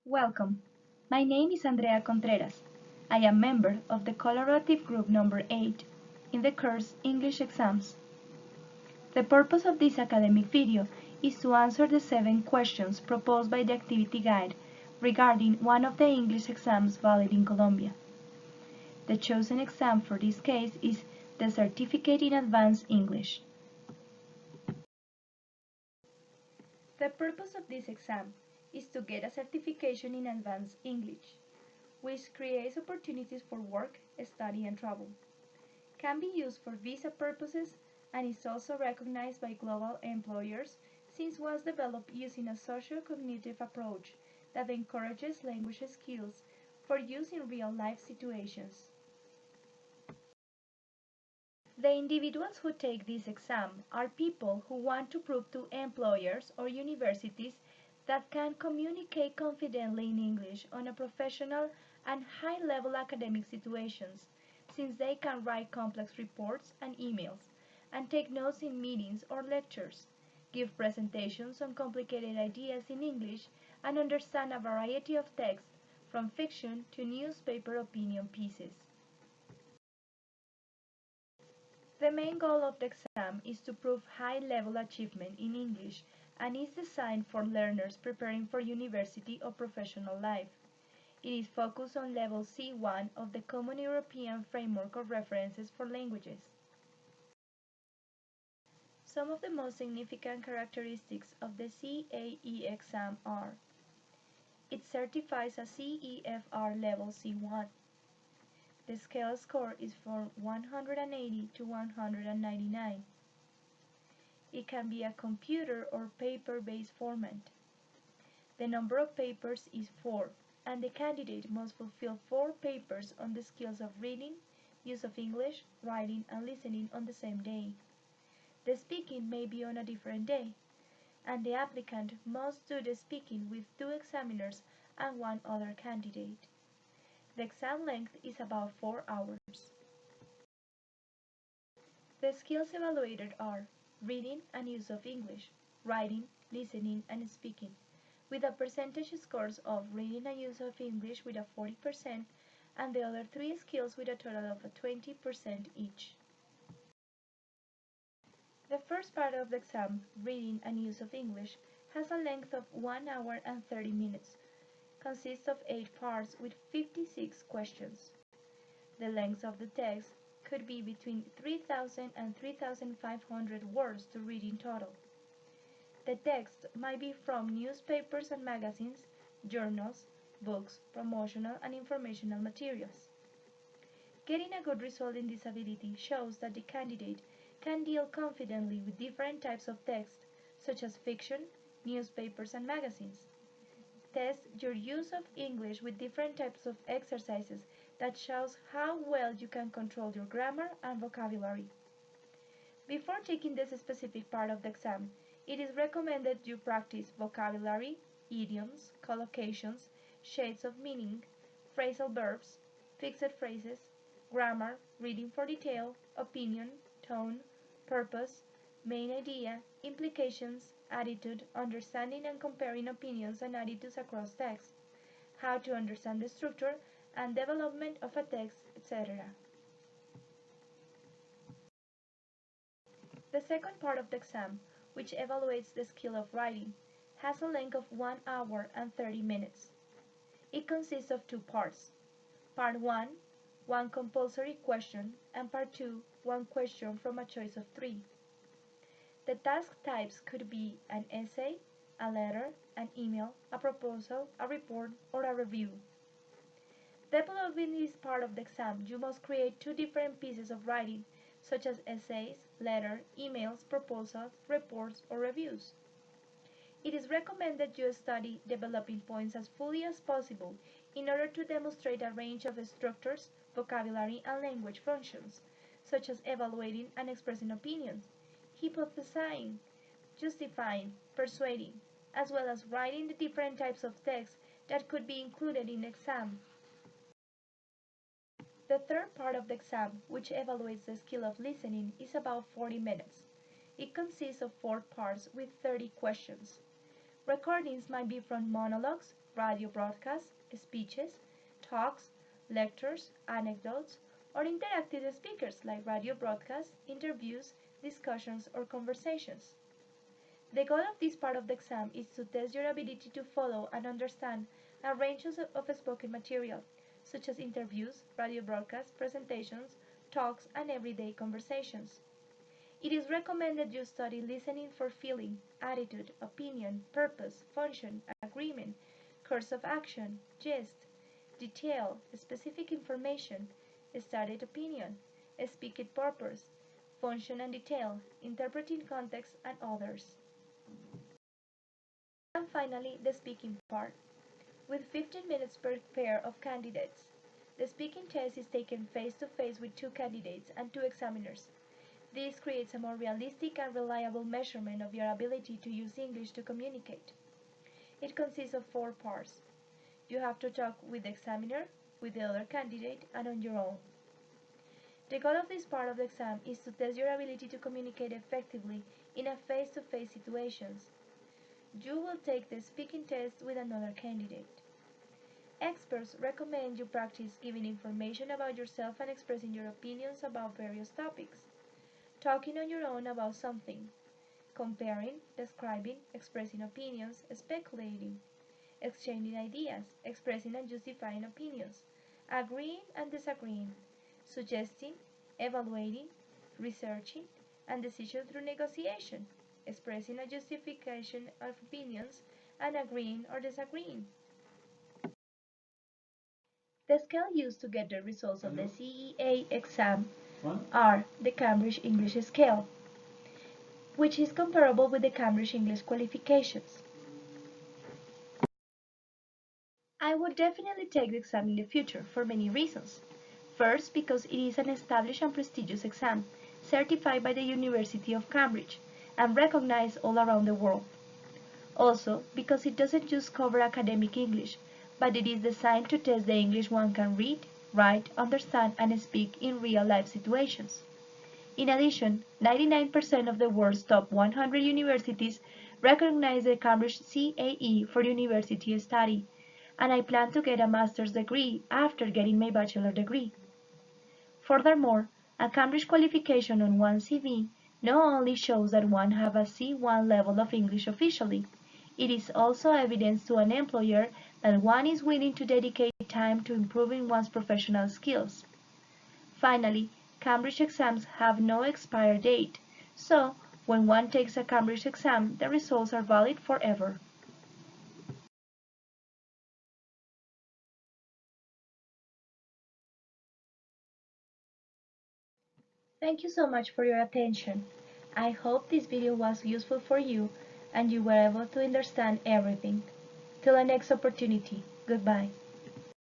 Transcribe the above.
Welcome. My name is Andrea Contreras. I am member of the collaborative group number 8 in the course English Exams. The purpose of this academic video is to answer the 7 questions proposed by the activity guide regarding one of the English exams valid in Colombia. The chosen exam for this case is the Certificate in Advanced English. The purpose of this exam is to get a certification in Advanced English, which creates opportunities for work, study, and travel. Can be used for visa purposes and is also recognized by global employers since was developed using a socio-cognitive approach that encourages language skills for use in real-life situations. The individuals who take this exam are people who want to prove to employers or universities that can communicate confidently in English on a professional and high-level academic situations, since they can write complex reports and emails, and take notes in meetings or lectures, give presentations on complicated ideas in English, and understand a variety of texts, from fiction to newspaper opinion pieces. The main goal of the exam is to prove high-level achievement in English and is designed for learners preparing for university or professional life. It is focused on level C1 of the Common European Framework of References for Languages. Some of the most significant characteristics of the CAE exam are: it certifies a CEFR level C1. The scale score is from 180 to 199. It can be a computer or paper-based format. The number of papers is 4, and the candidate must fulfill 4 papers on the skills of reading, use of English, writing, and listening on the same day. The speaking may be on a different day, and the applicant must do the speaking with 2 examiners and 1 other candidate. The exam length is about 4 hours. The skills evaluated are reading and use of English, writing, listening, and speaking, with a percentage scores of reading and use of English with a 40% and the other 3 skills with a total of a 20% each. The first part of the exam, reading and use of English, has a length of 1 hour and 30 minutes, consists of 8 parts with 56 questions. The length of the text could be between 3,000 and 3,500 words to read in total. The text might be from newspapers and magazines, journals, books, promotional and informational materials. Getting a good result in this ability shows that the candidate can deal confidently with different types of text, such as fiction, newspapers, and magazines. Test your use of English with different types of exercises that shows how well you can control your grammar and vocabulary. Before taking this specific part of the exam, it is recommended you practice vocabulary, idioms, collocations, shades of meaning, phrasal verbs, fixed phrases, grammar, reading for detail, opinion, tone, purpose, main idea, implications, attitude, understanding and comparing opinions and attitudes across text, how to understand the structure and development of a text, etc. The second part of the exam, which evaluates the skill of writing, has a length of 1 hour and 30 minutes. It consists of 2 parts. Part 1, 1 compulsory question, and Part 2, 1 question from a choice of 3. The task types could be an essay, a letter, an email, a proposal, a report, or a review. Developing this part of the exam, you must create 2 different pieces of writing, such as essays, letters, emails, proposals, reports, or reviews. It is recommended you study developing points as fully as possible in order to demonstrate a range of structures, vocabulary, and language functions, such as evaluating and expressing opinions, hypothesizing, justifying, persuading, as well as writing the different types of text that could be included in the exam. The third part of the exam, which evaluates the skill of listening, is about 40 minutes. It consists of 4 parts with 30 questions. Recordings might be from monologues, radio broadcasts, speeches, talks, lectures, anecdotes, or interactive speakers like radio broadcasts, interviews, discussions, or conversations. The goal of this part of the exam is to test your ability to follow and understand a range of spoken material, such as interviews, radio broadcasts, presentations, talks, and everyday conversations. It is recommended you study listening for feeling, attitude, opinion, purpose, function, agreement, course of action, gist, detail, specific information, stated opinion, speaking purpose, function and detail, interpreting context, and others. And finally, the speaking part. With 15 minutes per pair of candidates, the speaking test is taken face-to-face with two candidates and two examiners. This creates a more realistic and reliable measurement of your ability to use English to communicate. It consists of four parts. You have to talk with the examiner, with the other candidate, and on your own. The goal of this part of the exam is to test your ability to communicate effectively in a face-to-face situations. You will take the speaking test with another candidate. Experts recommend you practice giving information about yourself and expressing your opinions about various topics. Talking on your own about something. Comparing, describing, expressing opinions, speculating. Exchanging ideas, expressing and justifying opinions. Agreeing and disagreeing. Suggesting, evaluating, researching, and decision through negotiation. Expressing a justification of opinions and agreeing or disagreeing. The scale used to get the results of the CEA exam are the Cambridge English Scale, which is comparable with the Cambridge English qualifications. I would definitely take the exam in the future for many reasons. First, because it is an established and prestigious exam, certified by the University of Cambridge, and recognized all around the world. Also, because it doesn't just cover academic English, but it is designed to test the English one can read, write, understand, and speak in real-life situations. In addition, 99% of the world's top 100 universities recognize the Cambridge CAE for university study, and I plan to get a master's degree after getting my bachelor degree. Furthermore, a Cambridge qualification on one's CV not only shows that one has a C1 level of English officially, it is also evidence to an employer that one is willing to dedicate time to improving one's professional skills. Finally, Cambridge exams have no expire date, so when one takes a Cambridge exam, the results are valid forever. Thank you so much for your attention. I hope this video was useful for you and you were able to understand everything. Till the next opportunity, goodbye.